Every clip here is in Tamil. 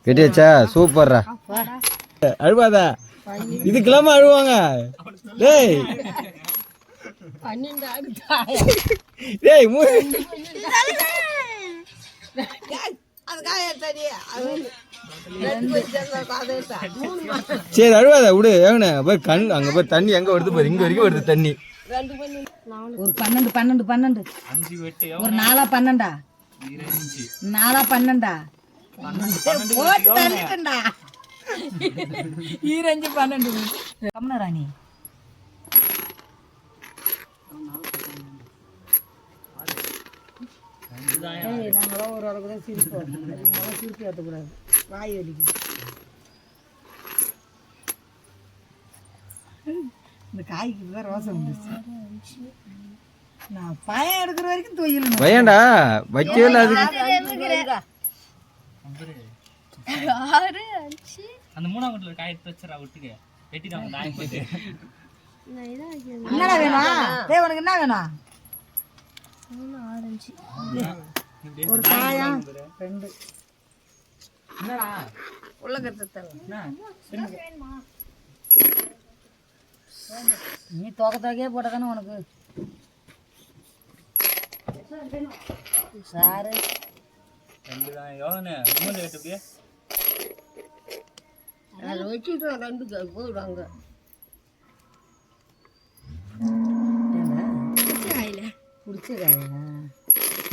கெட்டியாச்சா? சூப்பர்ரா. அழுவாதா? இதுக்கெல்லாம அழுவாங்க. டேய் டேய் சரி அழுவாதா விடு. ஏங்கண்ணே போய் கண் அங்க போய் தண்ணி எங்க வருது பாரு. இங்க வரைக்கும் வருது தண்ணி. ஒரு 12 12 12 ஒரு 4 12 4 12 தள்ளிட்டா ஈரஞ்சு 12 கம்ன ராணி நாங்களாம் ஒரு அளவுக்கு தான் சிரிப்போம். சிரிப்பு ஏற்றக்கூடாது, வாய் வலிக்குது. இந்த காய்க்கு தான் ரோசம் வந்துச்சு. நான் பயம் எடுக்கிற வரைக்கும் தொழில் பையன்டா வைக்கல. அதுக்கு அந்த மூணாம் வீட்டுல காய் வச்சுறா விட்டுக்க வெட்டிட்டாங்க. என்னடா வேணும்? உனக்கு என்ன வேணும்? ஒரு காயம் 2 என்னடா உள்ள கத்த நீ தொகையே போட்டதானே உனக்கு சாரு.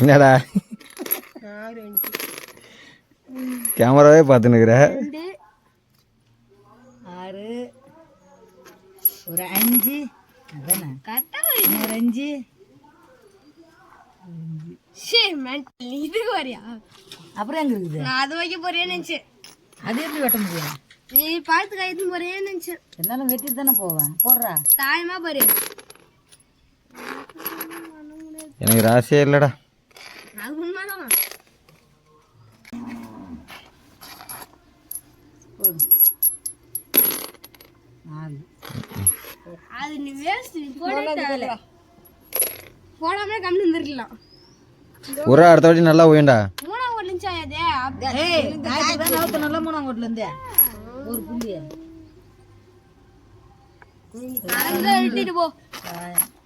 என்னடா கேமராவே பார்த்துன்னுக்குற? 6 ஒரு 5 அதானே ஒரு 5 அப்புறம் எங்க இருக்குது? நான் அது வைக்க போறேன்னு நினைச்சேன். அது எப்படி வெட்ட முடியும்? நீ பார்த்து கைது போறேன்னு நினைச்சேன். என்னாலும் வெட்டிட்டு தானே போவேன். போடுறா தாயமா பாரு. எனக்கு ராசியே இல்லடா. அது உண்மைதான். அது நீ வேஸ்ட் போடாமலே கம்மி வந்துருக்கலாம். ஒரு அடுத்த வாட்டி நல்லா ஓயண்டா. மூணாம் கோட்ல இருந்துச்சா நல்ல மூணாம் கோட்ல இருந்தே ஒரு புள்ளிய எழுதிட்டு போ.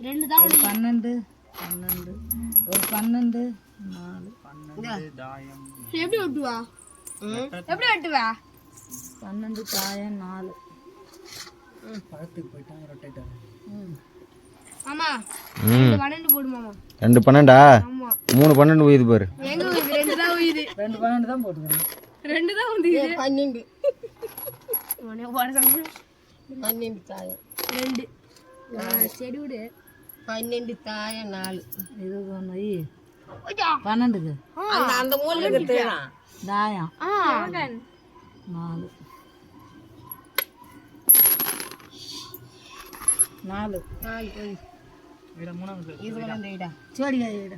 2 தான் 12 12 ஒரு 12 4 எப்படி வெட்டுவா? எப்படி வெட்டுவா? 12 தாயம் 4 பழத்துக்கு போயிட்டாங்க ரொட்டேட்டர். ஆமா 12 போடு மாமா. 2 12 ஆமா 3 12 உயிது பாரு. எங்க 2 தான் உயிது. 2 12 தான் போட்டுக்கிறேன். 2 தான் உயிது. 12 உனே போற சங்க 12 தாயம் 2 செடி விடு. 12 தாயம் 4 இது ஒண்ணு 12க்கு அந்த அந்த மூலைக்கு தேறான் தாயம் 4 4 இட மூணாம் வீட்டுல இது வந்து இட சோடி கையிட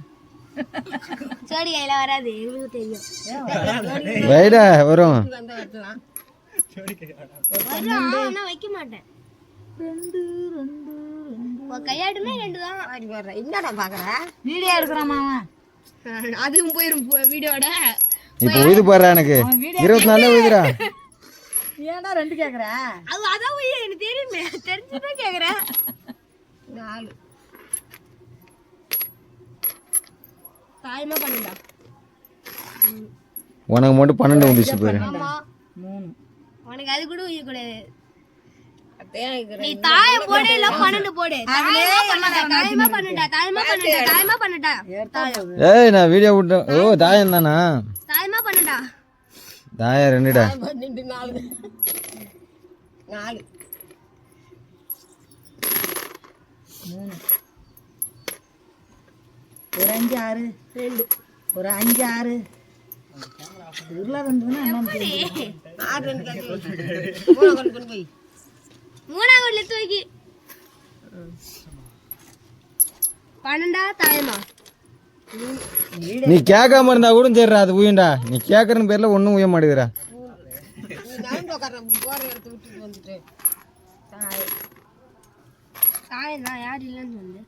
சோடி கையில வராது, எங்களுக்கு தெரியும். வைடா வரும். அந்த வெட்டலாம் சோடி கை நான் வைக்க மாட்டேன். 2 கையாடுமே 2 தான். என்னடா பாக்குற? வீடியோ எடுக்கறான் மாமா. அதுவும் போயிரும் வீடியோட. இப்போ உயிது பாறா எனக்கு 24 உயிதுடா. ஏன்டா 2 கேக்குற? அது அதான் உயிர் எனக்கு தெரியுமே, தெரிஞ்சுதான் கேக்குறேன். 4 தாயமா பண்ணிடா. உனக்கு மட்டும் 12 வந்துச்சு பாரு. ஆமா 3 உனக்கு அது கூட உயிர் கூடாது. நீ தாய போடு இல்ல 12 போடு. தாயமா பண்ணுடா. ஏய் நான் வீடியோ விட்டேன். ஓ தாயம் தானா? தாயமா பண்ணுடா. தாயம் 2டா. 12 4 4 3 ஒரு 5 6 2 ஒரு 5 6 உள்ள வந்துனா என்ன தெரியும்? 6 2 கேக்கு கொண்டு போய் மூணாம் வீட்ல தூக்கி 12 தாயமா. நீ கேட்காம இருந்தா கூட சரிடா, அது உயண்டா. நீ கேட்கறன்னு பேர்ல ஒன்றும் உய மாட்டேங்கிறா. தாயம் தான் யார் இல்லைன்னு சொல்லு.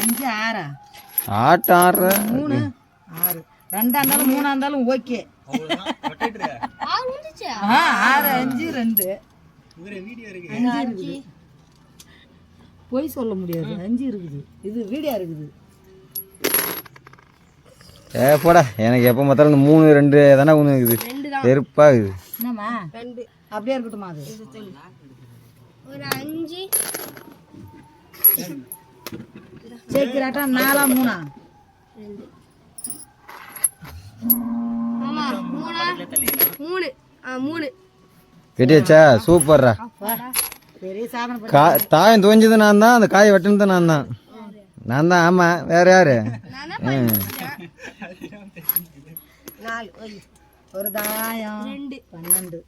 5 6 ஆட்டம் ஆடுற 3 6 2 இருந்தாலும் 3 இருந்தாலும் ஓகே. 6 5 2 5 போய் சொல்ல முடியாது. 5 இருக்குது. இது வீடியோ இருக்குது. போடா எனக்கு எப்போ பார்த்தாலும் இந்த 3 2 தானே ஒன்று இருக்குது வெறுப்பாகுது. என்னம்மா 2 அப்படியே இருக்கட்டுமா? அது ஒரு 5 சேர்க்கிறாட்டா 4 3 ஆமா 3 3 கட்டியாச்சா? சூப்பர்ரா. பெரிய சாதனை. தாயம் துவஞ்சது நான் தான், அந்த காயை வெட்டினது நான் தான். நான் தான். ஆமாம், வேற யாரு? ஒரு தாயம் 12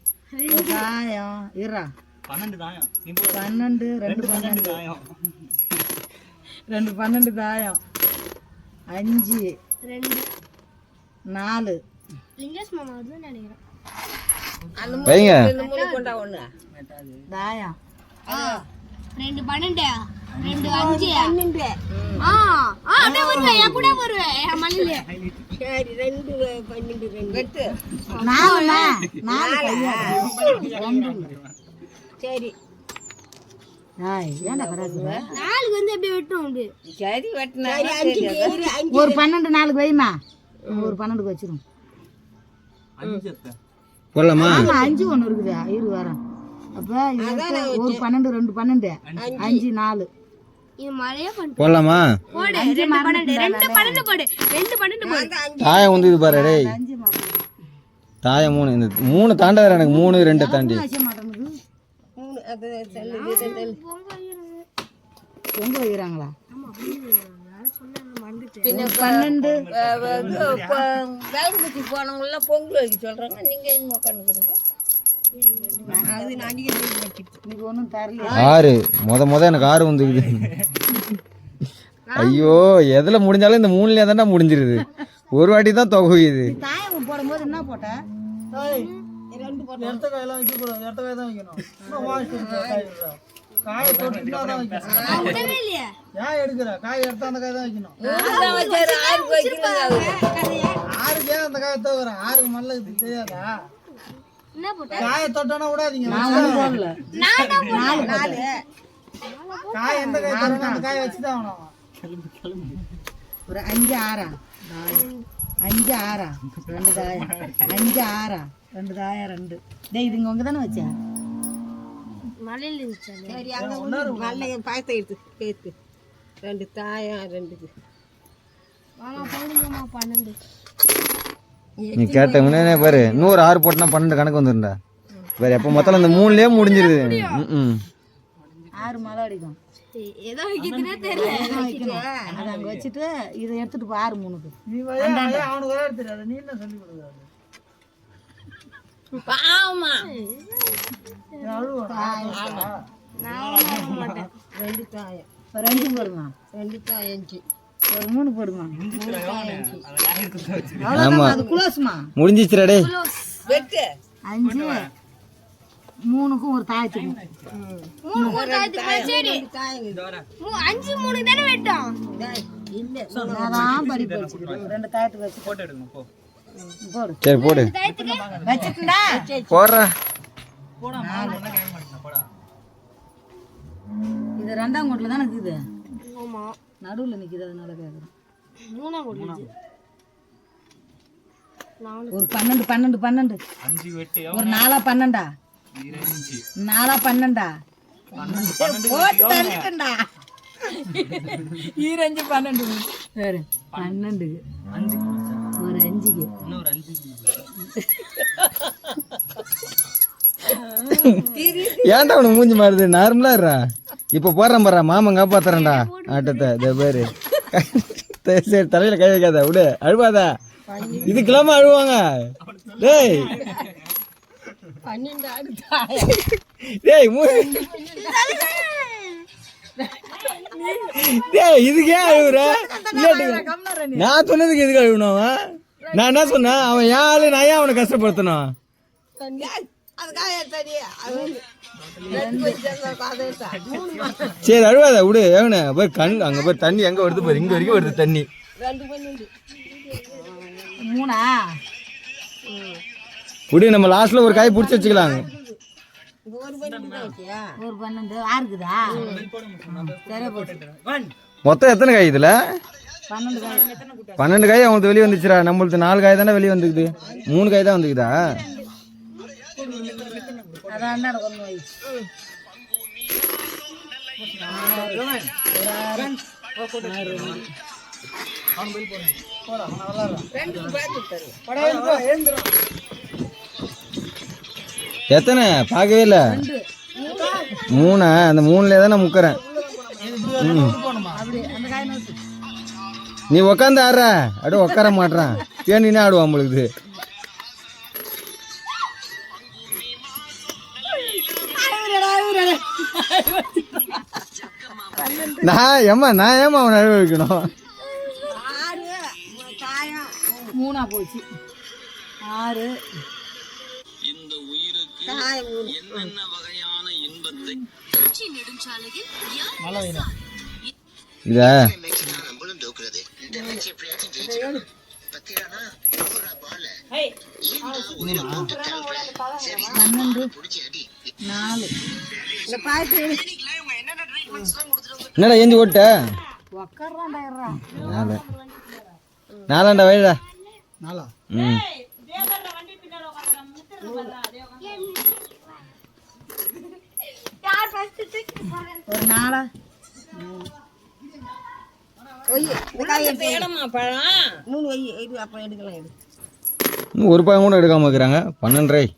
ஒரு தாயம் இருறா 12 தாயம் 12 2 12 2 12 தாயம் 5 2 4 லிங்கஸ் மாமா வந்து நினைக்கிறேன். வைங்க தாயம் 2 12 2 5 12 அப்படியே வருவேன். என் கூட வருவேன். என் மல்லில சரி 2 12 2 வெட்டு 4 சரி. ஏன்டா பராசு 4 வந்து அப்படியே வெட்டும் அப்படி. சரி வெட்டினா ஒரு 12 4 வைமா. ஒரு 12 வச்சிரும். போடலாமா? 5 ஒன்று இருக்குது. இரு வரேன். அப்போ ஒரு 12 2 12 5 4 இது மழையே பண்ணு. போடலாமா? போடு 2 12 2 12 போடு 2 12 போடு. தாயம் வந்து இது பாரு டேய். தாயம் 3 இந்த 3 தாண்டாத எனக்கு 3 2 தாண்டி. அது பொங்க வைக்கிறாங்களா? பின்ன 12 வேலைக்கு போனவங்களாம் பொங்கல் வைக்க சொல்றாங்க. நீங்க எங்க உட்காந்துக்கிறீங்க? அது நான் இன்னைக்கு ஒன்றும் தரல. 6 முத எனக்கு 6 வந்துக்குது. ஐயோ எதுல முடிஞ்சாலும் இந்த 3லயே தான்டா முடிஞ்சிருது. ஒரு வாட்டி தான் தொகுயுது. தாயம் போடும்போது என்ன போட்ட? 2 போட்ட. எடுத்த காயெல்லாம் வைக்க கூடாது. எடுத்த காய் தான் வைக்கணும். காயை தொட்டு தான் வைக்கணும். விடவே இல்லையே. ஏன் எடுக்கிற? காய் எடுத்தா அந்த காய் தான் வைக்கணும். 6க்கு அந்த காயை தவிர 6க்கு மல்ல தெரியாதா? என்ன போட்ட? காயை தொட்டோன்னா விடாதீங்க. நான் ஒன்றும் போடல. நான் தான் போட்டேன். 4 காய் எந்த காய் தரணும் அந்த காயை வச்சுதான் ஆகணும். ஒரு 5 6 5 6 2 தாயம் 5 6 2 தாயம் 2. டேய் இது இங்க தானே வச்சேன். மலையில இருந்துச்சு. சரி அங்க நல்ல பாயத்தை எடுத்து 2 தாயம் 2. மாமா போடுங்கம்மா 12. நீ கேட்ட முன்னே பாரு இன்னொரு 6 போட்டனா 12 கணக்கு வந்துருண்டா. வேற எப்போ மொத்தம் இந்த 3லயே முடிஞ்சிருது. 6 மலை அடிக்கும். ஏதோ வைக்கிறதுனே தெரியல. அதை அங்கே வச்சுட்டு இதை எடுத்துட்டு பாரு 3க்கு. நீ அவனுக்கு விளையாட தெரியாது. நீ என்ன சொல்லி கொடுக்குறாரு? பாவமா நான் மாட்டேன். 2 தாயம் ஒரு 5 போடுமா? 2 தாயம் 5 ஒரு 3 போடுமா? ஆமா அது குளோஸ்மா முடிஞ்சிச்சுடா டேய். வெட்டு 5 3க்கும் ஒரு தாயத்துக்கும் 3 ஒரு தாயத்துக்கு சரி. 5 3 தானே வெட்டோம். இல்ல நான் படி வச்சிருக்கேன். 2 தாயத்துக்கு வச்சு போட்டோ எடுங்க போ. போடு. சரி போடு. தாயத்துக்கு வச்சிட்டா போடுறா. போடா மாமா என்ன கேட்க மாட்டேன் போடா. இது 2ஆம் கோட்ல தான இருக்குது. ஆமா நடுவுல நிக்குது அதனால கேக்குறேன். 3ஆம் கோடி. ஒரு 12 12 12 5 வெட்டு ஒரு 4 12 4 12 போட்டு தள்ளிட்டேன்டா. 2 12 வேற 12 5 ஒரு 5க்கு இன்னொரு 5 ஏன்டா உனக்கு மூஞ்சி மாறுது? நார்மலா இருடா. இப்ப போடுறேன் பாரு மாமன் காப்பாத்துறேன்டா ஆட்டத்தை. இதோ பாரு சரி தலையில கை வைக்காத விடு. அழுவாதா? இதுக்கெல்லாம அழுவாங்க டேய். 12 டேய் டேய் இதுக்கே அழுவுற? நான் சொன்னதுக்கு எதுக்கு அழுவணும்? நான் என்ன சொன்னேன்? அவன் ஏன் ஆளு நான் ஏன் அவனை கஷ்டப்படுத்தணும்? சரி அழுவாத விடு. எவன போய் கண் அங்க போய் தண்ணி எங்க வருது பாரு. இங்க வரைக்கும் வருது தண்ணி. மூணா குடி நம்ம லாஸ்ட்ல ஒரு காய் பிடிச்சி வச்சுக்கலாங்க. ஒரு 12 ஆறுக்குதா சரியா போச்சு. மொத்தம் எத்தனை காய் இதுல? 12 காய். 12 காய் அவங்களுக்கு வெளியே வந்துச்சுரா. நம்மளுக்கு 4 காய் தானே வெளியே வந்துக்குது. 3 காய் தான் வந்துக்குதா? அதான் ஒன்று வை. எத்தனை பார்க்கவே இல்லை. 3. அந்த 3லே தான் நான் முக்கிறேன். அப்படி அந்த காய் நோட்டு நீ உக்காந்து ஆடுற அப்படியே உட்கார மாட்டான். தேனினே ஆடுவான் நம்மளுக்கு. நான் ஏமா அவனை அழுவ வைக்கணும்? 3 போச்சு. 6 இதா 12 4 இந்த பாய்க்கு என்னடா ஏஞ்சி ஓட்ட உக்காடுறான்டா. 4 வயடா. நாளா ம் ஒரு 4 அப்புறம் எடுக்கலாம். இன்னும் ஒரு பையன் கூட எடுக்காம இருக்கிறாங்க. 12.5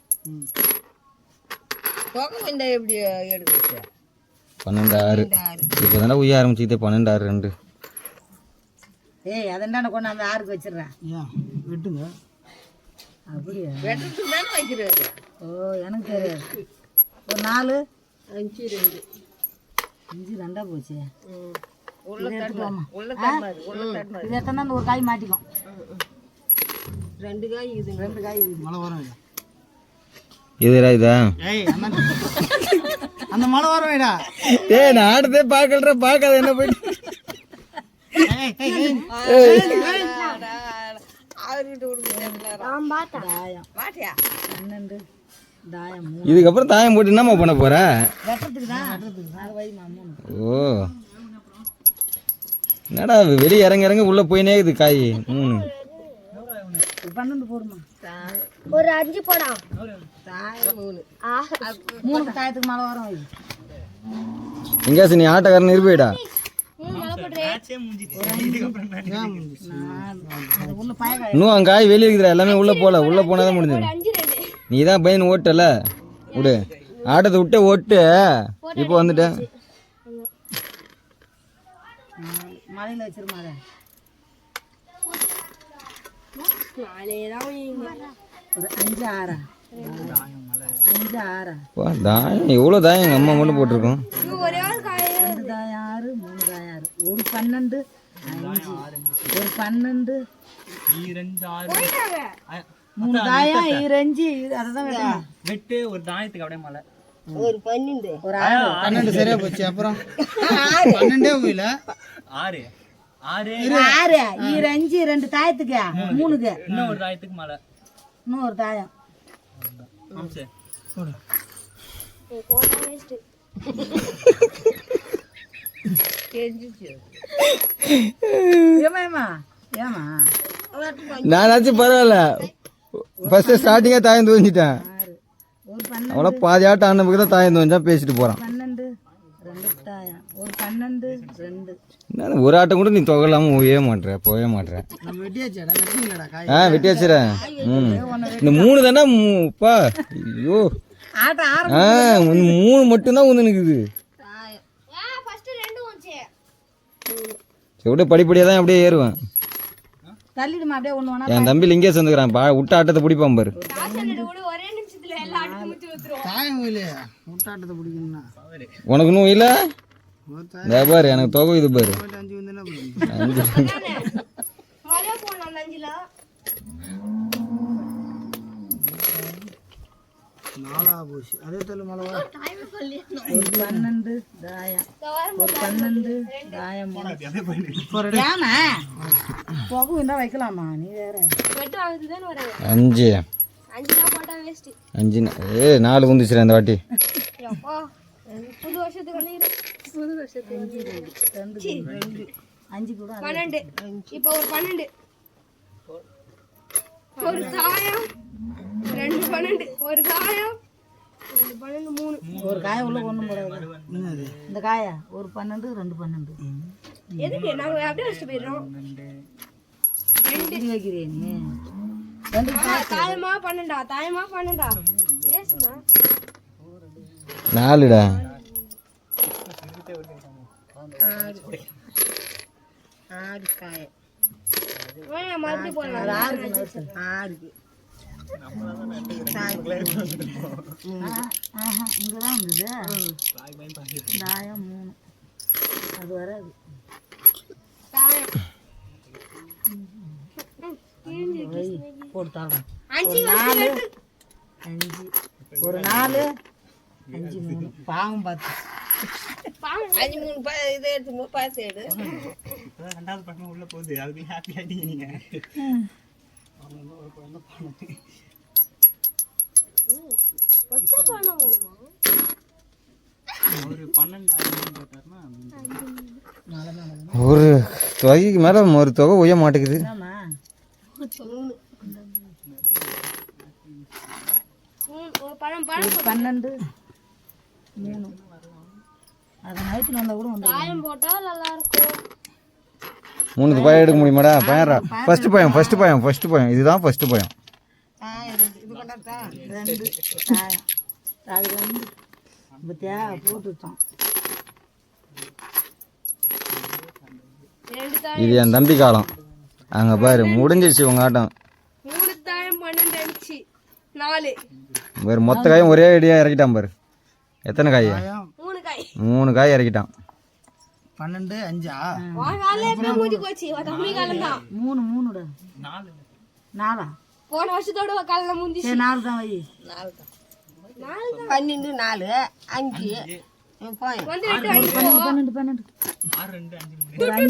எப்படி எடுக்க 12.6 இப்போ தானே உய்ய ஆரம்பிச்சுக்கிட்டே. 12.6 2. ஏய் அதென்ன கொண்டு அந்த 6க்கு வச்சிடுறேன். ஏன் வெட்டுங்க அப்படியா வெட்டுறதுக்கு தானே வைக்கிறது. ஓ எனக்கு தெரியாது. ஒரு 4 5 2 5 2 போச்சு. இது எத்தனை அந்த ஒரு காய் மாட்டிக்கும். 2 காய் இது 2 காய் இது மழை வரும். இதுடா இதா? ஏய் அந்த மழை வரவேடா. ஏய் நான் ஆடுதே பார்க்கலடா. பார்க்காத என்ன போயிட்டு இதுக்கப்புறம் தாயம் போட்டு என்னம்மா பண்ண போற? ஓ என்னடா வெளியே இறங்க உள்ள போயினே இது காய். 3 12 போடுமா. ஒரு 5 போடா. 3 தாயத்துக்கு மேலே வரும். இது எங்கேயாச்சும் நீ ஆட்டக்காரன் இருப்பேடா. இன்னும் அங்கே காய் வெளியே இருக்குதுடா. எல்லாமே உள்ள போனாதான் முடிஞ்சிடும். 5 2 நீ தான் பையன் ஓட்டல விடு. ஆட்டத்தை விட்டு ஓட்டு. இப்போ வந்துட்டேன். மலையில் வச்சிருமா அதை. ஒரு 5 6 5 6 தாயம் எவ்வளோ தாயம் எங்கள் அம்மா மட்டும் போட்டிருக்கோம். 2 தாயம் 6 3 தாயம் 6 ஒரு 12 5 ஒரு 12 3 தாயம் 5 அதுதான் வெட்டணும். வெட்டு ஒரு தாயத்துக்கு அப்படியே மலை. ஒரு 12 ஒரு 12 சரியா போச்சு. அப்புறம் 12 போயில 6 6 6 5 2 தாயத்துக்கு 3க்கு இன்னும் ஒரு தாயத்துக்கு மலை. இன்னும் ஒரு தாயம். சரி ஏமா நானாச்சும் பரவாயில்ல. ஃபர்ஸ்ட் ஸ்டார்டிங்காக தாயம் தோஞ்சிட்டேன். ஒரு 12 அவ்வளோ பாதி ஆட்டம் ஆனதுக்கு தான் தாயம் தோஞ்சா பேசிட்டு போகிறான். 12 2 தாயம் ஒரு 12 2 என்ன ஒரு ஆட்டம் கூட நீ தொகலாமல் போகவே மாட்டேற. நம்ம வெட்டியாச்சாடா வெட்டிங்களடா காய். வெட்டியாச்சுறேன். இந்த 3 தானே பா. ஐயோ ஆட்டம் 3 மட்டும்தான் வந்து நிற்குது. ஃபர்ஸ்ட் 2 வந்துச்சு. அப்படியே படிப்படியாக தான் அப்படியே ஏறுவேன். தள்ளிடுமா அப்படியே ஒன்று வேணா. என் தம்பி லிங்கேஷ் வந்துக்கிறான். விட்ட ஆட்டத்தை பிடிப்பான் பாரு. ஒரே நிமிஷத்துல எல்லா ஆட்டத்தையும் முடிச்சு வந்துரும். தாயம் இல்லையா முட்டாட்டத்தை பிடிக்கணும்னா உனக்கு இன்னும் இல்லை பாரு. எனக்கு தொகை இது பாரு. 5 வந்து என்ன பண்ணுங்க 5 மழை போனோம் 5ல. நாலா போச்சு அதே தெரியல மழை ஒரு 12 தாயம் ஒரு 12 தாயம் ஒரு ஏமா போகும் இருந்தா வைக்கலாமா நீ வேற வெட்டு வாங்குறது தானே வராங்க 5 5 ரூபா போட்டா வேஸ்ட் 5 4 குந்திச்சுறேன் இந்த வாட்டி அப்பா புது வருஷத்துக்கு வந்து புது வருஷத்துக்கு 2 5 கூட 12 இப்போ ஒரு 12 ஒரு தாயம் 2 12 ஒரு தாயம் 2 12 3 ஒரு காய உள்ள ஒண்ணும் போடாது இந்த காயா ஒரு 12 2 12 எதுக்கு நாங்க அப்படியே வச்சுட்டு போயிடுறோம் ரெண்டு வைக்கிறேன் நீ தாயமா 12 தாயமா 12 வேஸ்ட்னா 4டா 6 காய மறுபடியும் போடலாம் 6 இங்கதான் இருந்தது தாயம் 3 அது வராது தாயம் போட்டு 5 ஒரு 4 5 3 பாவம் பார்த்து 5 3 இதை எடுத்து பார்த்து எடு ரெண்டாவது பக்கம் உள்ள போகுது அதுக்கு ஹாப்பி ஆயிட்டீங்க நீங்க ஒத்த பணம் வேணுமா ஒரு 12,000 போட்டாருன்னா ஒரு தொகைக்கு மேலே ஒரு தொகை உய மாட்டேங்குது என்னம்மா ஒரு பழம் பழம் 12 3 அதை நைட்டு வந்தால் கூட வந்து தாயம் போட்டா நல்லா இருக்கும் 3க்கு பயம் எடுக்க முடியுமாடா பயம்ரா ஃபர்ஸ்ட் பயம் இதுதான் ஃபர்ஸ்ட் பயம் இது கொண்டாட்டா 2 தாயம் அது வந்து பத்தியா போட்டுட்டோம் 2 தாயம் இது என் தம்பி காலம் அங்கே பாரு முடிஞ்சிருச்சு உங்க ஆட்டம் 3 தாயம் 12 அடிச்சு 4 வேறு மொத்த காயும் ஒரே அடியாக இறக்கிட்டான் பாரு எத்தனை காய் 3 காய் 3 காய் இறக்கிட்டான் 12 5 வாங்காலே எப்படி மூடி போச்சு தம்பி காலம் தான் 3 4 போன வருஷத்தோட காலம் முந்திச்சு சரி 4 தான் வை 12 4 5 போய் வந்து 8 12 12 ஒரு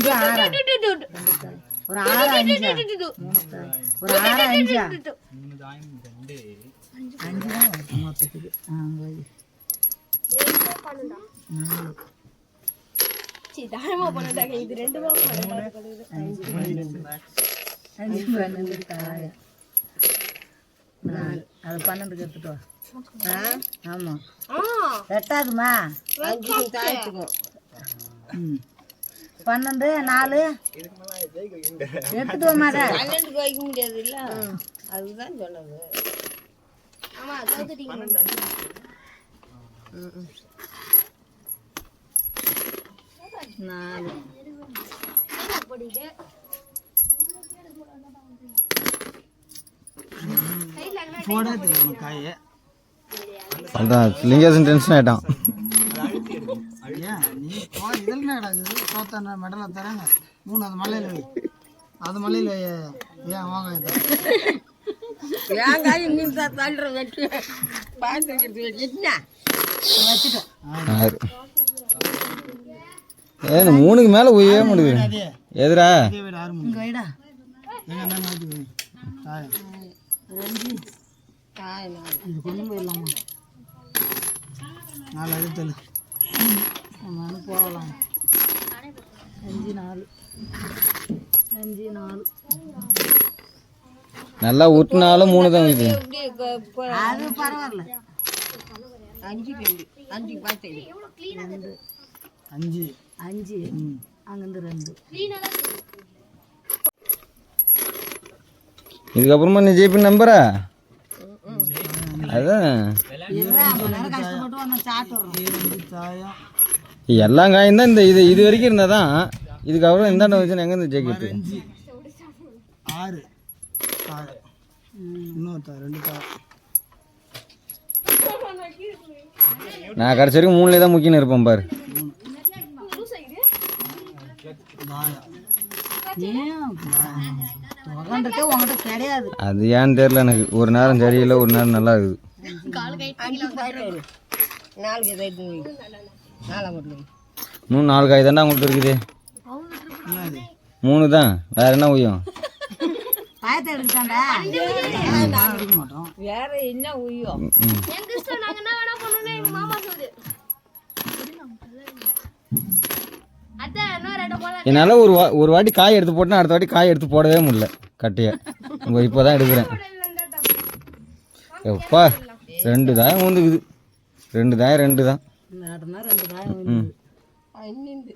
5 6 ஒரு 6 5 ஒரு 6 5 5 தான் வருது மொத்தத்துக்கு வை 4 தாயமா பண்ணாங்க இது 2 ரூபா 5 12 தாயம் 4 அது 12 எடுத்துட்டு வா ஆமா எட்டாதுமா 5 தாயத்துக்கு 12 4 எடுத்துட்டு வா மாட்டா 12 வைக்க முடியாது இல்ல அதுதான் சொன்னது ஆமா தோத்துட்டீங்க 4 போடிட்டு போட தெரியும் காயை அதான் லிங்கேசன் டென்ஷன் ஆகிட்டான் ஐயா நீ இதெல்லாம் நடக்குது தோத்தன மெடலை தராங்க 3 அது மலையில் வை அது மலையில் ஏன் வாங்க தேங்காய் மீன் தான் தள்ளுற வெட்டி பார்த்து வைக்கிறது என்ன வச்சுட்டோம் 6 ஏன் 3க்கு மேலே உயவே முடியுது எதுரா இங்கே வைடா எங்கே மாற்றி வை தாயம் 2 தாய் இது கொண்டு போயிடலாமா 4 அது தெரியல நம்ம போகலாம் 5 4 5 4 நல்லா ஊட்டினாலும் 3 தான் இது அது பரவாயில்ல 5 2 பார்த்து 5 5 அங்கேருந்து 2 இதுக்கப்புறமா நீ ஜெயிப்பு நம்புறா அதான் கஷ்டப்பட்டு ஒன்று சாப்பிட்றோம் தாயம் எல்லா காயும் தான் இந்த இது வரைக்கும் இருந்தால் தான் இதுக்கப்புறம் இந்தாண்ட வச்சு எங்கேருந்து ஜெயிக்கிறது 6 தாயம் இன்னொரு 2 தாயம் நான் கடைசி வரைக்கும் 3லே தான் முக்கியம் இருப்பேன் பாரு உங்கள்கிட்ட கிடையாது அது ஏன்னு தெரியல எனக்கு ஒரு நேரம் சரியில்லை ஒரு நேரம் நல்லா இருக்குது அஞ்சு பாயிட்டு 4 கைட்டு வை 4 மட்டும் வை இன்னும் 4 காய் தாண்டா உங்களுக்கு இருக்குது 3 தான் வேற என்ன உயம் பாயத்தை எடுத்துட்டாண்டா எடுக்க மாட்டோம். வேற என்ன உய்யும் எங்க இஷ்டம் நாங்க என்ன வேணா பண்ணணும்னு எங்க மாமா சொல்லுது அத்தை இன்னும் 2 போல என்னால் ஒரு வாட்டி காய் எடுத்து போட்டேன்னா அடுத்த வாட்டி காய் எடுத்து போடவே முடியல கட்டையை இப்போ தான் எடுக்கிறேன் எப்பா 2 தாயம் ஊந்துக்குது 2 தாயம் தான் நாட்டுனா 2 தாயம் ம் அண்ணிந்து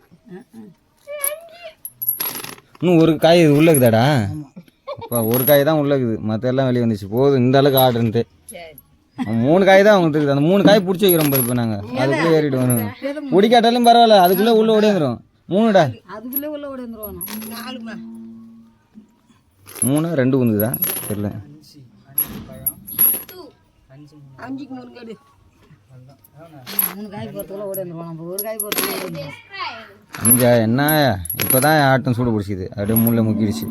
இன்னும் ஒரு காய் இது உள்ள இருக்குதாடா அப்பா ஒரு காய் தான் உள்ள இருக்குது மற்ற எல்லாம் வெளியே வந்துச்சு போதும் இந்த அளவுக்கு ஆர்டர்ன்ட்டு சரி 3 காய் தான் அவங்களுக்கு இருக்குது அந்த 3 காய் பிடிச்சி வைக்கிறோம் பாரு இப்போ நாங்கள் அதுக்குள்ளே ஏறிட்டு வரும் பிடிக்காட்டாலும் பரவாயில்ல அதுக்குள்ளே உள்ளே ஓடிந்துடும் 3டா அதுக்குள்ளே உள்ள ஓடி வந்துருவானோ 4மா 3 2 வந்துதா தெரியல 5க்கு 3 கேடு 3 காய் போகிறதுக்குள்ள ஓடி வந்துருவான் நம்ம ஒரு காய் போகிறதுக்குள்ள ஓடி வந்துருவான் 5 என்ன இப்போ தான் ஆட்டம் சூடு பிடிச்சிது அப்படியே முள்ள முக்கிடுச்சு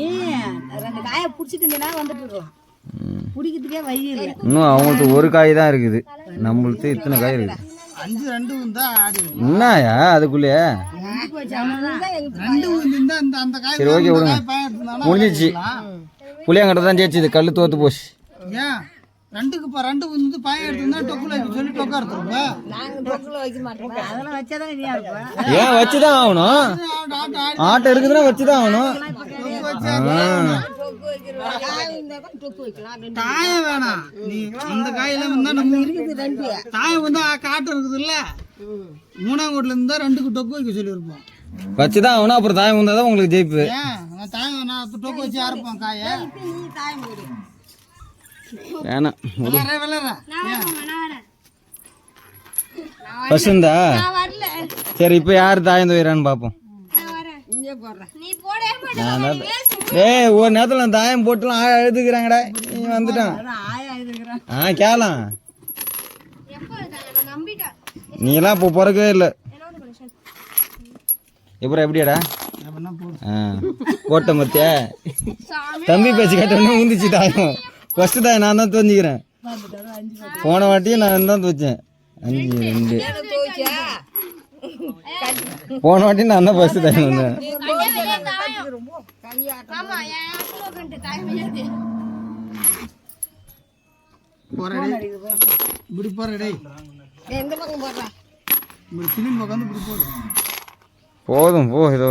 ஏன் 2 காயை பிடிச்சிட்டு வந்துட்டு இருக்கலாம் பிடிக்கிறதுக்கே வழி இல்லை இன்னும் அவங்களுக்கு ஒரு காய் தான் இருக்குது நம்மளுக்கு இத்தனை காய் இருக்குது 5 2 வந்தா ஆடி இருக்கு. என்னயா அதுக்குள்ளேயே 2 வந்திருந்தா அந்த காய் சரி ஓகே விடுங்க பயம் எடுத்துனாலும் முடிஞ்சிச்சு புளியாங்கட்ட தான் ஜெயிச்சுது கல் தோத்து போச்சு ஏன் 2 வந்து பயம் எடுத்துருந்தா டொக்குல சொல்லி டொக்கா எடுத்துருப்ப நாங்க பொக்குல வைக்க மாட்டோம் அதெல்லாம் வச்சாதான் நீயா இருப்பேன் ஏன் வச்சு தான் ஆகணும் ஆட்டை இருக்குதுன்னா வச்சு தான் ஆகணும் பொக்கு வைக்கிறோம் காய் இருந்தா கூட தொக்கு வைக்கலாம் ரெண்டு தாயம் வேணாம் நீ அந்த காயெல்லாம் வந்தா நம்ம ரெண்டு தாயம் வந்து காட்டு இருக்குது இல்ல 3ஆம் கோட்ல இருந்தா 2க்கு டொக்கு வைக்க சொல்லியிருப்போம் வச்சு தான் ஆகணும் அப்புறம் தாயம் வந்தால் தான் உங்களுக்கு ஜெயிப்பு ஏன் நான் தாயம் வேணா அப்ப டொக்கு வச்சு அரைப்போம் காயை நீ தாயம் போடு வேணாம் விளையாடுற நான் வரேன் பசுந்தா நான் வரல சரி இப்போ யார் தாயம் துவைறான்னு பார்ப்போம் நான் வரேன் இங்கே போடுறேன் நீ போடவே நான் மாட்டே டேய் ஒரு நேரத்தில் நான் தாயம் போட்டுலாம் எழுதுக்கிறாங்கடா நீ வந்துட்டான் ஆயா இருக்கிறேன் கேளாம் எப்போ இருக்காங்க நான் நம்பிட்டேன் நீ எல்லாம் இப்போ பிறக்கவே இல்லை என்ன ஒரு மனுஷன் எப்பறம் எப்படியாடா அப்படின்னா போடு போட்ட மத்தியா தம்பி பேச்சு கேட்டோன்னே ஊந்துச்சு தாயம் ஃபஸ்ட்டு தாயம் நான் தான் தோஞ்சிக்கிறேன் போன வாட்டியும் நான் தான் துவச்சேன் 5 2 தோச்சா போன வாட்டியும் நான் தான் ஃபஸ்ட்டு தாயம் வந்தேன் ஆமா என் ஆத்துல உட்காந்து டைம் இருக்கு போறடே இப்படி போறடே எந்த பக்கம் போடுறா இப்படி திரும்பி உட்காந்து இப்படி போடு போதும் போ இதோ